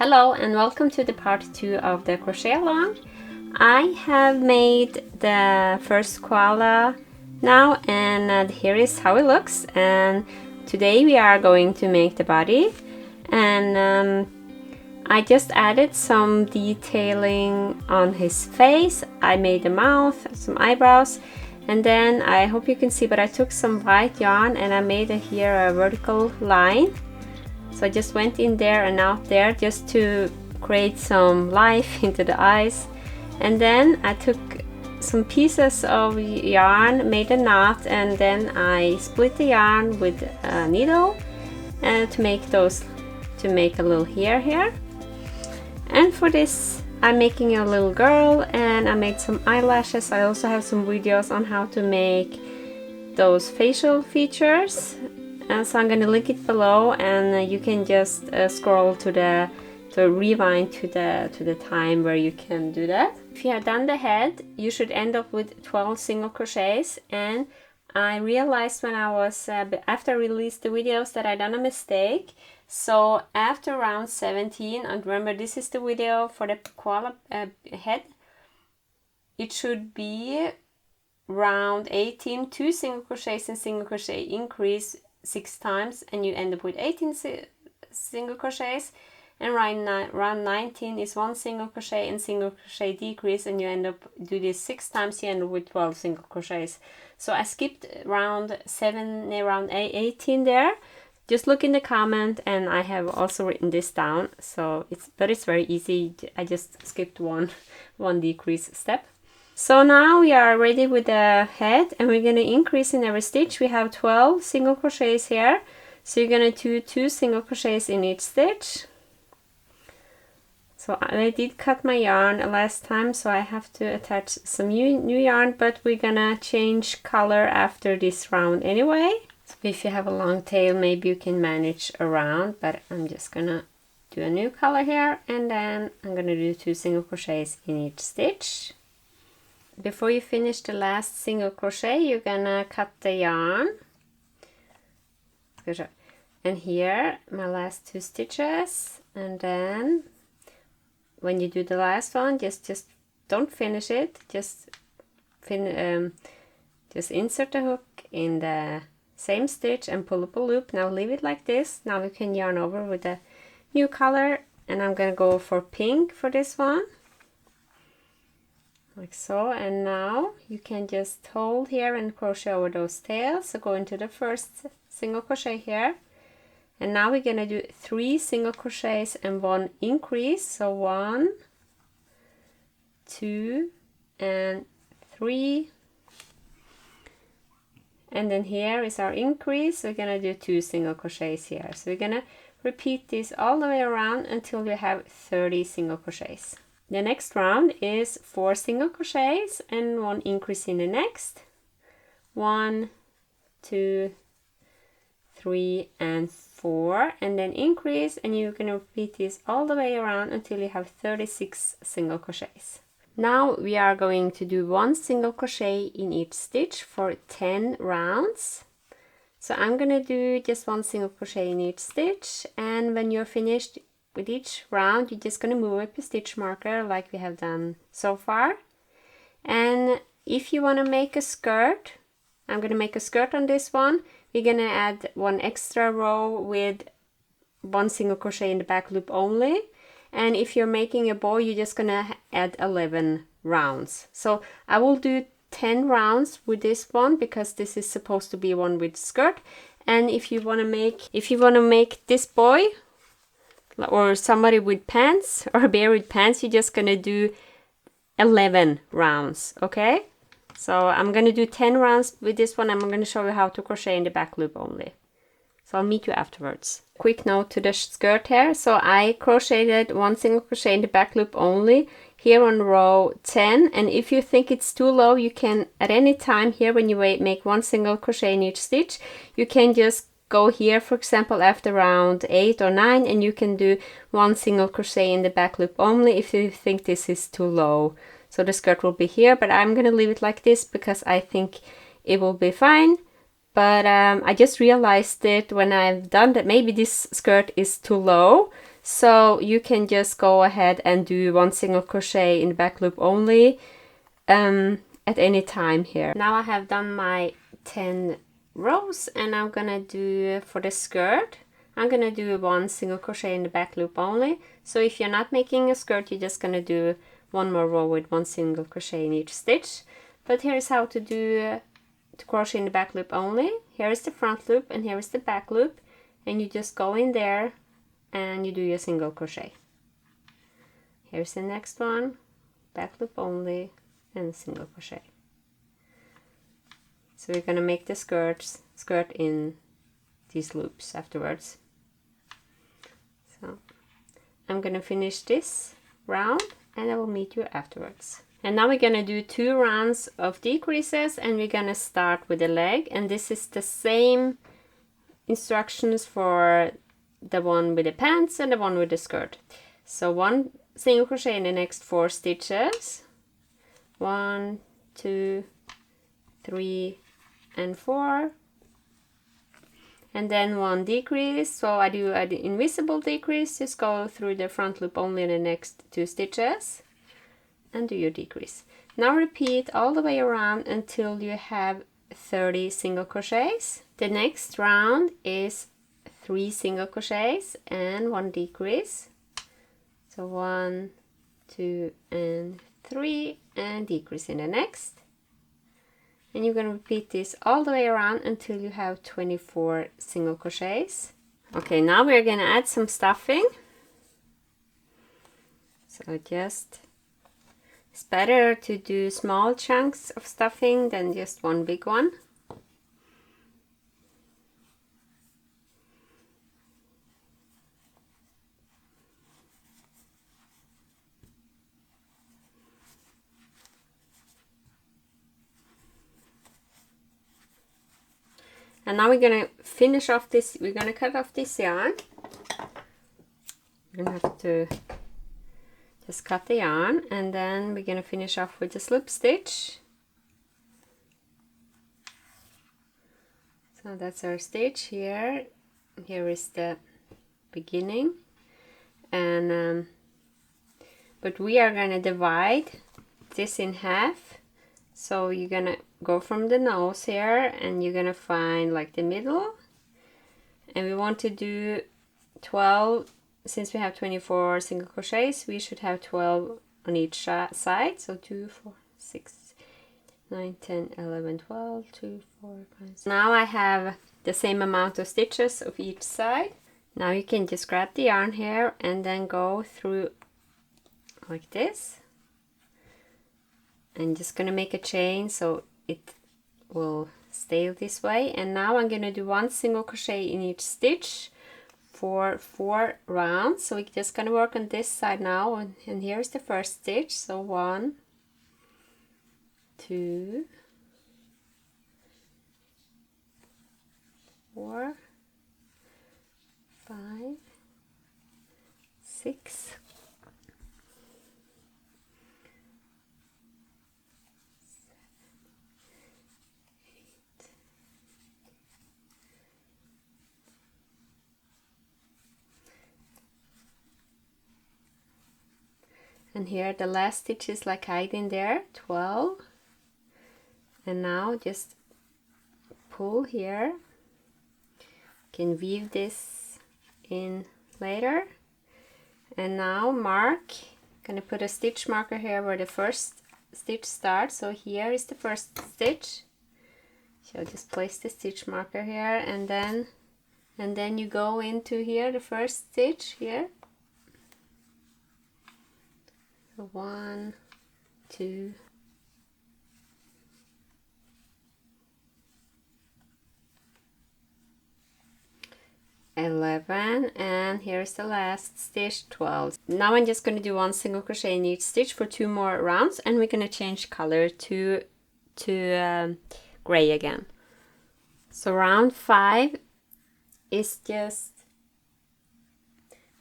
Hello and welcome to the part 2 of the crochet along. I have made the first koala now, and here is how it looks. And today we are going to make the body, and I just added some detailing on his face. I made a mouth, some eyebrows, and then I hope you can see, but I took some white yarn and I made here a vertical line. So I just went in there and out there just to create some life into the eyes. And then I took some pieces of yarn, made a knot, and then I split the yarn with a needle and to make a little hair here. And for this I'm making a little girl, and I made some eyelashes. I also have some videos on how to make those facial features. So I'm going to link it below, and you can just scroll to rewind to the time where you can do that. If you have done the head, you should end up with 12 single crochets. And I realized when I was after I released the videos that I done a mistake. So after round 17, and remember this is the video for the koala head, it should be round 18 2 single crochets and single crochet increase 6 times, and you end up with 18 single crochets. And round 19 is 1 single crochet and single crochet decrease, and you end up do this 6 times, you end up with 12 single crochets. So I skipped round 18 there. Just look in the comment, and I have also written this down. So it's very easy. I just skipped one decrease step. So now we are ready with the head, and we're going to increase in every stitch. We have 12 single crochets here, so you're going to do 2 single crochets in each stitch. So I did cut my yarn last time, so I have to attach some new yarn, but we're going to change color after this round anyway. So if you have a long tail, maybe you can manage around, but I'm just going to do a new color here, and then I'm going to do 2 single crochets in each stitch. Before you finish the last single crochet, you're gonna cut the yarn. And here, my last 2 stitches. And then, when you do the last one, just don't finish it. Just insert the hook in the same stitch and pull up a loop. Now leave it like this. Now we can yarn over with a new color. And I'm gonna go for pink for this one. Like so, and now you can just hold here and crochet over those tails. So go into the first single crochet here, and now we're gonna do 3 single crochets and 1 increase. So 1, 2, and 3, and then here is our increase. We're gonna do 2 single crochets here. So we're gonna repeat this all the way around until we have 30 single crochets. The next round is 4 single crochets and 1 increase in the next. 1, 2, 3, and 4, and then increase, and you can repeat this all the way around until you have 36 single crochets. Now we are going to do 1 single crochet in each stitch for 10 rounds. So I'm gonna do just 1 single crochet in each stitch, and when you're finished with each round, you're just going to move up a stitch marker like we have done so far. And if you want to make a skirt, I'm going to make a skirt on this one. We're going to add 1 extra row with 1 single crochet in the back loop only. And if you're making a bow, you're just going to add 11 rounds. So I will do 10 rounds with this one because this is supposed to be one with skirt. And if you want to make this boy or somebody with pants, or a bear with pants, you're just gonna do 11 rounds, okay? So I'm gonna do 10 rounds with this one. I'm gonna show you how to crochet in the back loop only. So I'll meet you afterwards. Quick note to the skirt here. So I crocheted 1 single crochet in the back loop only here on row 10. And if you think it's too low, you can at any time here when you make 1 single crochet in each stitch, you can just go here, for example, after round 8 or 9, and you can do 1 single crochet in the back loop only if you think this is too low. So the skirt will be here, but I'm gonna leave it like this because I think it will be fine. But I just realized it when I've done that maybe this skirt is too low. so you can just go ahead and do 1 single crochet in the back loop only at any time here. Now I have done my 10 rows, and I'm gonna do for the skirt, I'm gonna do 1 single crochet in the back loop only. So if you're not making a skirt, you're just gonna do 1 more row with 1 single crochet in each stitch. But here's how to do to crochet in the back loop only. Here is the front loop and here is the back loop, and you just go in there and you do your single crochet. Here's the next one, back loop only and single crochet. So we're gonna make the skirt in these loops afterwards. So I'm gonna finish this round and I will meet you afterwards. And now we're gonna do 2 rounds of decreases, and we're gonna start with the leg, and this is the same instructions for the one with the pants and the one with the skirt. So 1 single crochet in the next 4 stitches, 1, 2, 3 and 4, and then 1 decrease. So I do an invisible decrease, just go through the front loop only in the next 2 stitches and do your decrease. Now repeat all the way around until you have 30 single crochets. The next round is 3 single crochets and 1 decrease. So 1, 2 and 3, and decrease in the next. And you're going to repeat this all the way around until you have 24 single crochets. Okay, now we're going to add some stuffing. So it's better to do small chunks of stuffing than just one big one. And now we're gonna finish off this, we're gonna cut off this yarn. We're gonna have to just cut the yarn, and then we're gonna finish off with the slip stitch. So that's our stitch here. Here is the beginning, and but we are gonna divide this in half. So you're gonna go from the nose here, and you're gonna find like the middle, and we want to do 12. Since we have 24 single crochets, we should have 12 on each side. So 2, 4, 6, 9, 10, 11, 12, 2, 4, 5, 6. Now I have the same amount of stitches of each side. Now you can just grab the yarn here and then go through like this. I'm just gonna make a chain so it will stay this way. And now I'm gonna do 1 single crochet in each stitch for 4 rounds. So we're just gonna work on this side now, and here's the first stitch. So 1, 2, 4, 5, 6, 7, 8, and here the last stitch is like hiding there, 12. And now just pull here. You can weave this in later. And now mark, gonna put a stitch marker here where the first stitch starts. So here is the first stitch. So just place the stitch marker here, and then you go into here, the first stitch here. 1, 2, 11, and here's the last stitch, 12. Now I'm just going to do 1 single crochet in each stitch for 2 more rounds, and we're going to change color to gray again. So round 5 is just,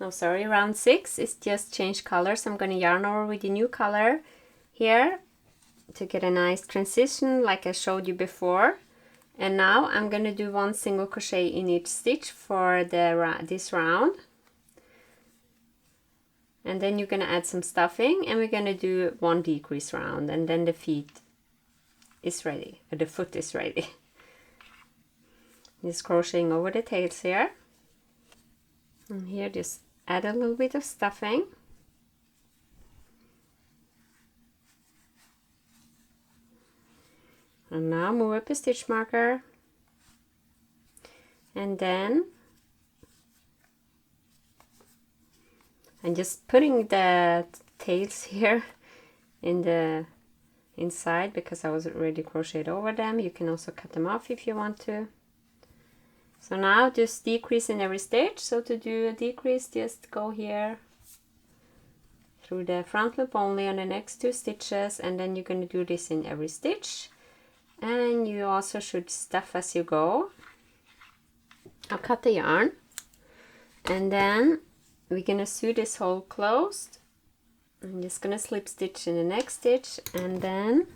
no sorry, round 6 is just change colors. I'm going to yarn over with the new color here to get a nice transition like I showed you before. And now I'm going to do 1 single crochet in each stitch for this round. And then you're gonna add some stuffing, and we're gonna do 1 decrease round, and then the feet is ready, or the foot is ready. Just crocheting over the tails here. And here just add a little bit of stuffing. And now move up a stitch marker. And then I'm just putting the tails here in the inside because I was already crocheted over them. You can also cut them off if you want to. So now just decrease in every stitch. So to do a decrease, just go here through the front loop only on the next 2 stitches, and then you're going to do this in every stitch. And you also should stuff as you go. I'll cut the yarn, and then we're going to sew this hole closed. I'm just going to slip stitch in the next stitch, and then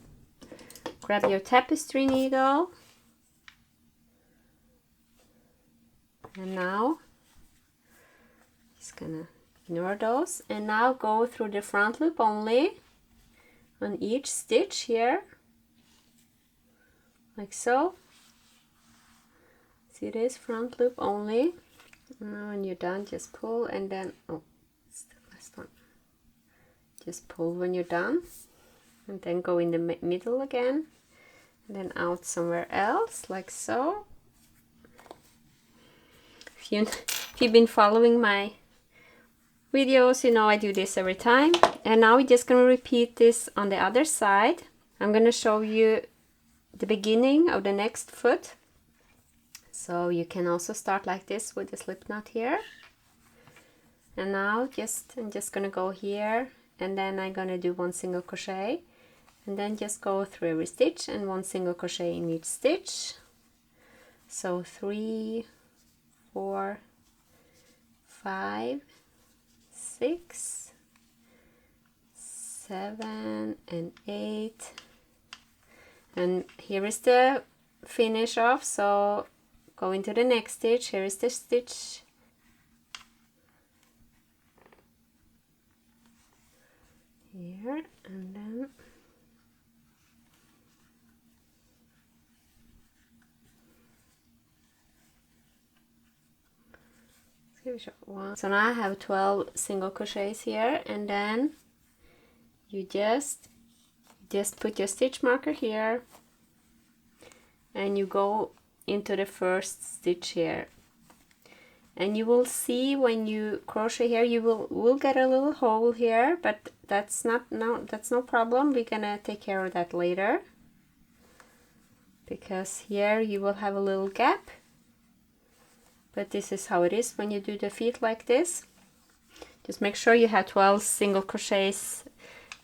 grab your tapestry needle. And now, just gonna ignore those, and now go through the front loop only on each stitch here, like so. See this front loop only. Now when you're done, just pull, and then, oh, it's the last one. Just pull when you're done, and then go in the middle again, and then out somewhere else, like so. If you've been following my videos, you know I do this every time. And now we're just going to repeat this on the other side. I'm going to show you the beginning of the next foot. So you can also start like this with the slip knot here. And now I'm just going to go here, and then I'm going to do 1 single crochet, and then just go through every stitch and 1 single crochet in each stitch. So 3, 4, 5, 6, 7, and 8. And here is the finish off. So go into the next stitch. Here is the stitch. Here, and then so now I have 12 single crochets here, and then you just put your stitch marker here, and you go into the first stitch here, and you will see when you crochet here you will get a little hole here, but that's no problem. We're gonna take care of that later, because here you will have a little gap. But this is how it is when you do the feet like this. Just make sure you have 12 single crochets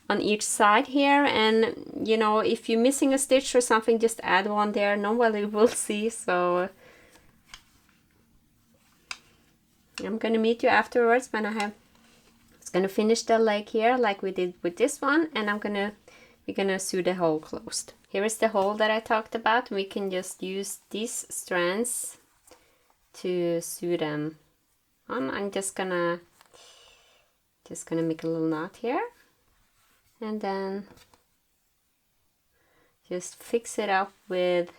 on each side here, and you know, if you're missing a stitch or something, just add one there. Nobody will see. So I'm gonna meet you afterwards when it's gonna finish the leg here like we did with this one, and we're gonna sew the hole closed. Here is the hole that I talked about. We can just use these strands to sew them on. I'm just gonna make a little knot here, and then just fix it up with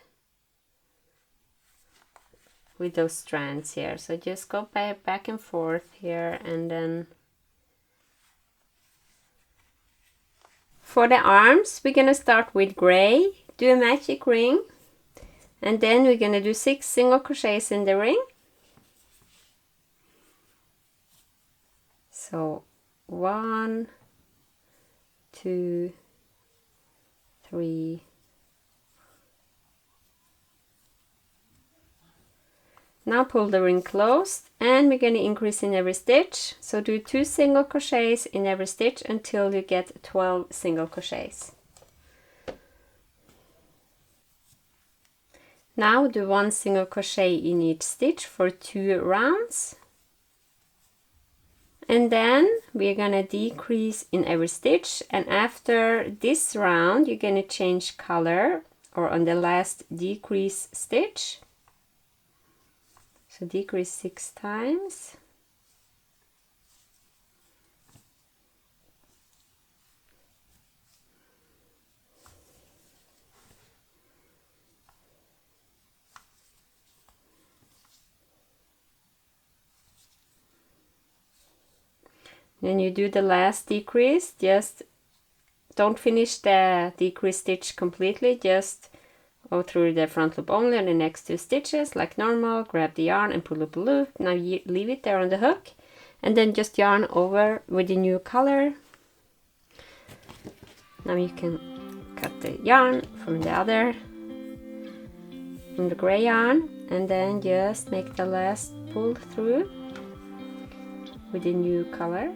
those strands here. So just go back and forth here, and then for the arms we're gonna start with gray, do a magic ring, and then we're gonna do 6 single crochets in the ring. So 1, 2, 3. Now pull the ring closed, and we're going to increase in every stitch. So do 2 single crochets in every stitch until you get 12 single crochets. Now do 1 single crochet in each stitch for 2 rounds. And then we're gonna decrease in every stitch, and after this round you're gonna change color, or on the last decrease stitch. So decrease 6 times. Then you do the last decrease. Just don't finish the decrease stitch completely, just go through the front loop only on the next 2 stitches like normal, grab the yarn and pull up a loop. Now you leave it there on the hook and then just yarn over with the new color. Now you can cut the yarn from the other, from the gray yarn, and then just make the last pull through with the new color.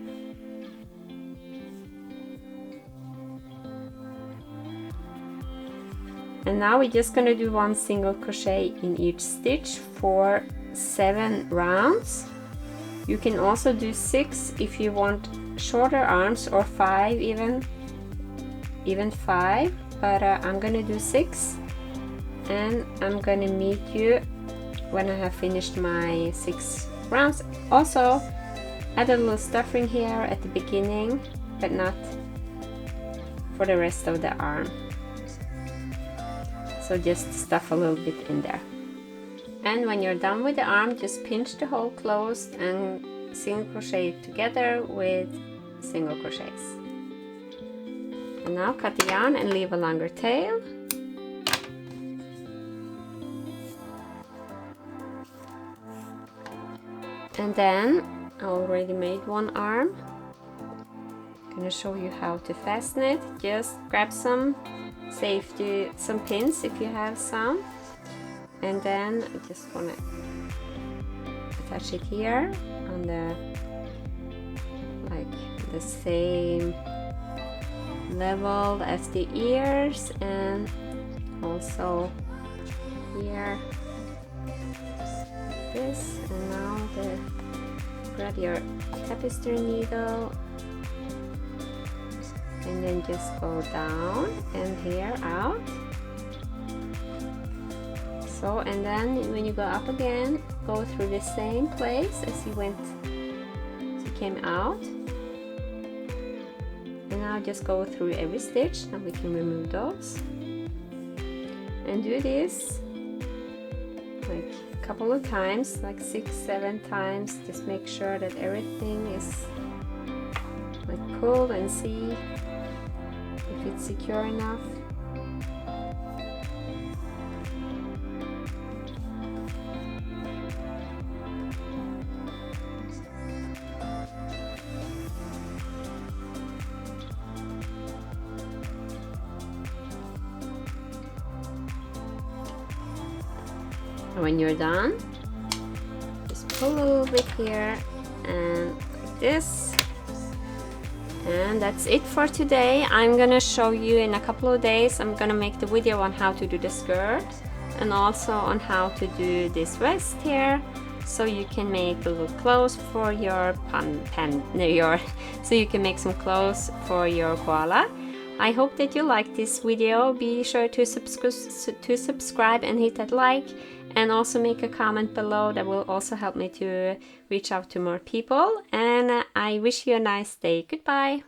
And now we're just going to do 1 single crochet in each stitch for 7 rounds. You can also do 6 if you want shorter arms, or 5 even 5, but I'm going to do 6, and I'm going to meet you when I have finished my 6 rounds. Also add a little stuffing here at the beginning, but not for the rest of the arm. So just stuff a little bit in there. And when you're done with the arm, just pinch the hole closed and single crochet it together with single crochets. And now cut the yarn and leave a longer tail. And then I already made 1 arm. I'm gonna show you how to fasten it. Just grab some safety, some pins if you have some, and then I just want to attach it here on the, like the same level as the ears, and also here like this. And now grab your tapestry needle and then just go down and here out. So, and then when you go up again, go through the same place as you went, as you came out. And now just go through every stitch. Now we can remove those and do this like a couple of times, like 6-7 times. Just make sure that everything is like pulled, and see if it's secure enough. And when you're done, just pull a little bit here and like this. And that's it for today. I'm gonna show you in a couple of days. I'm gonna make the video on how to do the skirt and also on how to do this vest here, so you can make little clothes for your so you can make some clothes for your koala. I hope that you like this video. Be sure to subscribe and hit that like, and also make a comment below. That will also help me to reach out to more people. And I wish you a nice day. Goodbye.